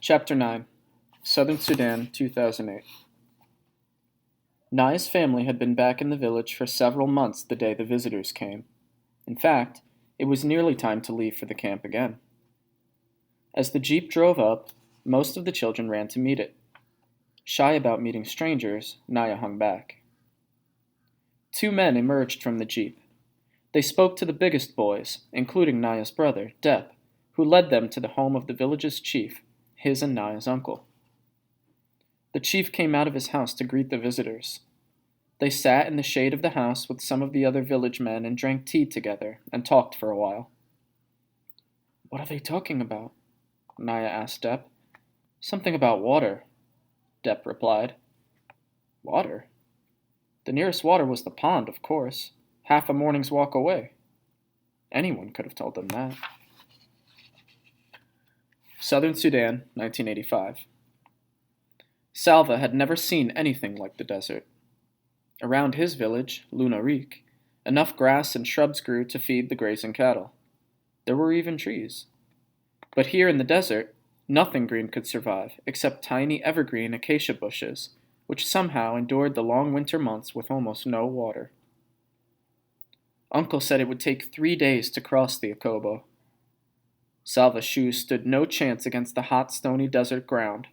Chapter 9 Southern Sudan, 2008. Nai's family had been back in the village for several months the day the visitors came. In fact, it was nearly time to leave for the camp again. As the jeep drove up, most of the children ran to meet it. Shy about meeting strangers, Naya hung back. Two men emerged from the jeep. They spoke to the biggest boys, including Naya's brother, Dep, who led them to the home of the village's chief, his and Naya's uncle. The chief came out of his house to greet the visitors. They sat in the shade of the house with some of the other village men and drank tea together and talked for a while. "What are they talking about?" Naya asked Dep. "Something about water," Dep replied. "Water? The nearest water was the pond, of course, half a morning's walk away." Anyone could have told them that. Southern Sudan, 1985. Salva had never seen anything like the desert. Around his village, Lunarik, enough grass and shrubs grew to feed the grazing cattle. There were even trees. But here in the desert, nothing green could survive except tiny evergreen acacia bushes, which somehow endured the long winter months with almost no water. Uncle said it would take 3 days to cross the Akobo. Salva's shoes stood no chance against the hot, stony desert ground.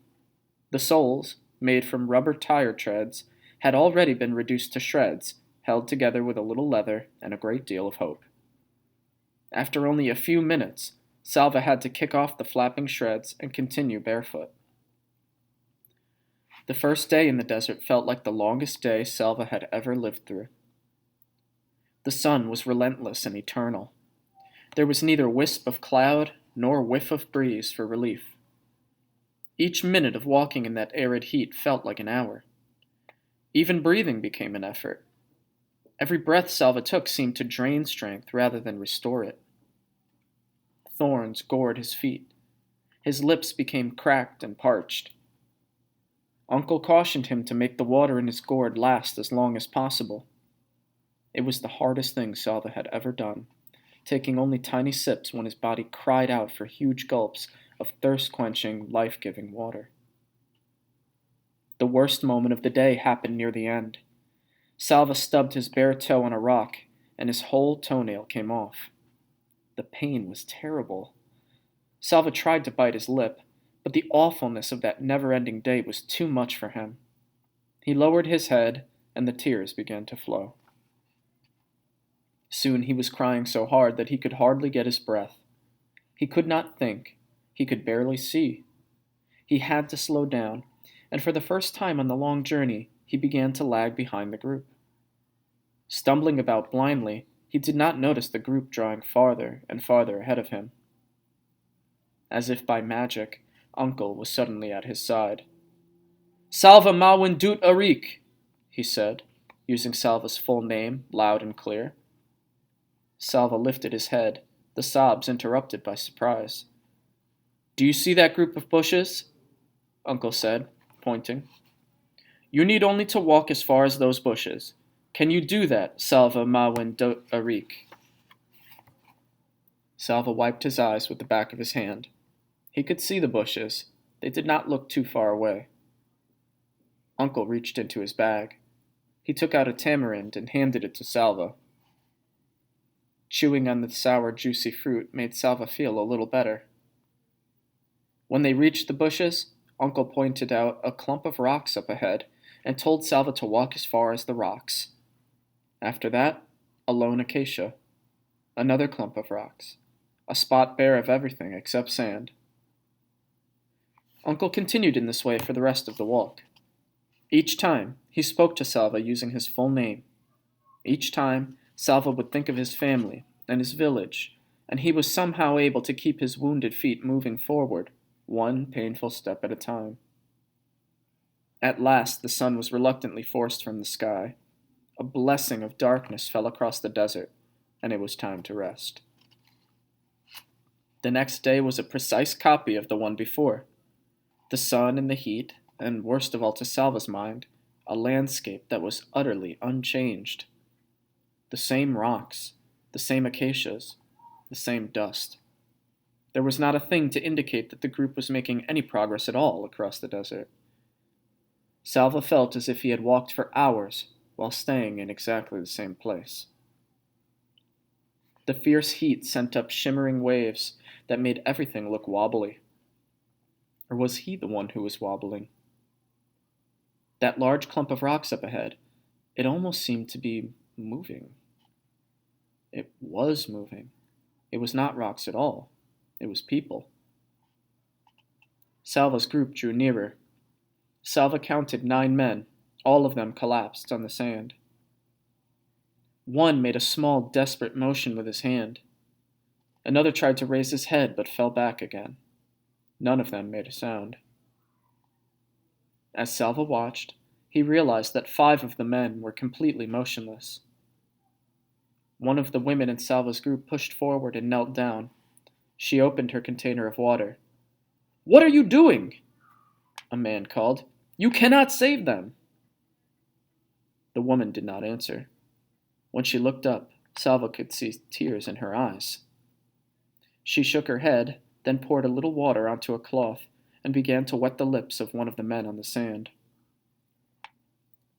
The soles, made from rubber tire treads, had already been reduced to shreds, held together with a little leather and a great deal of hope. After only a few minutes, Salva had to kick off the flapping shreds and continue barefoot. The first day in the desert felt like the longest day Salva had ever lived through. The sun was relentless and eternal. There was neither wisp of cloud nor whiff of breeze for relief. Each minute of walking in that arid heat felt like an hour. Even breathing became an effort. Every breath Salva took seemed to drain strength rather than restore it. Thorns gored his feet. His lips became cracked and parched. Uncle cautioned him to make the water in his gourd last as long as possible. It was the hardest thing Salva had ever done, taking only tiny sips when his body cried out for huge gulps of thirst-quenching, life-giving water. The worst moment of the day happened near the end. Salva stubbed his bare toe on a rock, and his whole toenail came off. The pain was terrible. Salva tried to bite his lip, but the awfulness of that never-ending day was too much for him. He lowered his head, and the tears began to flow. Soon he was crying so hard that he could hardly get his breath. He could not think. He could barely see. He had to slow down, and for the first time on the long journey, he began to lag behind the group. Stumbling about blindly, he did not notice the group drawing farther and farther ahead of him. As if by magic, Uncle was suddenly at his side. "Salva Mawin Dut Arik," he said, using Salva's full name loud and clear. Salva lifted his head, the sobs interrupted by surprise. "Do you see that group of bushes?" Uncle said, pointing. "You need only to walk as far as those bushes. Can you do that, Salva Mawin Dut Arik?" Salva wiped his eyes with the back of his hand. He could see the bushes. They did not look too far away. Uncle reached into his bag. He took out a tamarind and handed it to Salva. Chewing on the sour, juicy fruit made Salva feel a little better. When they reached the bushes, Uncle pointed out a clump of rocks up ahead and told Salva to walk as far as the rocks. After that, a lone acacia. Another clump of rocks. A spot bare of everything except sand. Uncle continued in this way for the rest of the walk. Each time, he spoke to Salva using his full name. Each time, Salva would think of his family and his village, and he was somehow able to keep his wounded feet moving forward, one painful step at a time. At last, the sun was reluctantly forced from the sky. A blessing of darkness fell across the desert, and it was time to rest. The next day was a precise copy of the one before. The sun and the heat, and worst of all to Salva's mind, a landscape that was utterly unchanged. The same rocks, the same acacias, the same dust. There was not a thing to indicate that the group was making any progress at all across the desert. Salva felt as if he had walked for hours while staying in exactly the same place. The fierce heat sent up shimmering waves that made everything look wobbly. Or was he the one who was wobbling? That large clump of rocks up ahead, it almost seemed to be moving. It was moving. It was not rocks at all. It was people. Salva's group drew nearer. Salva counted 9 men. All of them collapsed on the sand. One made a small, desperate motion with his hand. Another tried to raise his head but fell back again. None of them made a sound. As Salva watched, he realized that 5 of the men were completely motionless. One of the women in Salva's group pushed forward and knelt down. She opened her container of water. "What are you doing?" a man called. "You cannot save them." The woman did not answer. When she looked up, Salva could see tears in her eyes. She shook her head, then poured a little water onto a cloth and began to wet the lips of one of the men on the sand.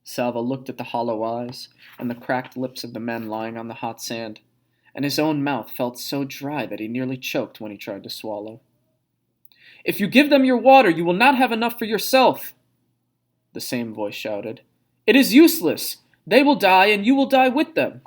Salva looked at the hollow eyes and the cracked lips of the men lying on the hot sand, and his own mouth felt so dry that he nearly choked when he tried to swallow. "If you give them your water, you will not have enough for yourself," the same voice shouted. "It is useless. They will die, and you will die with them."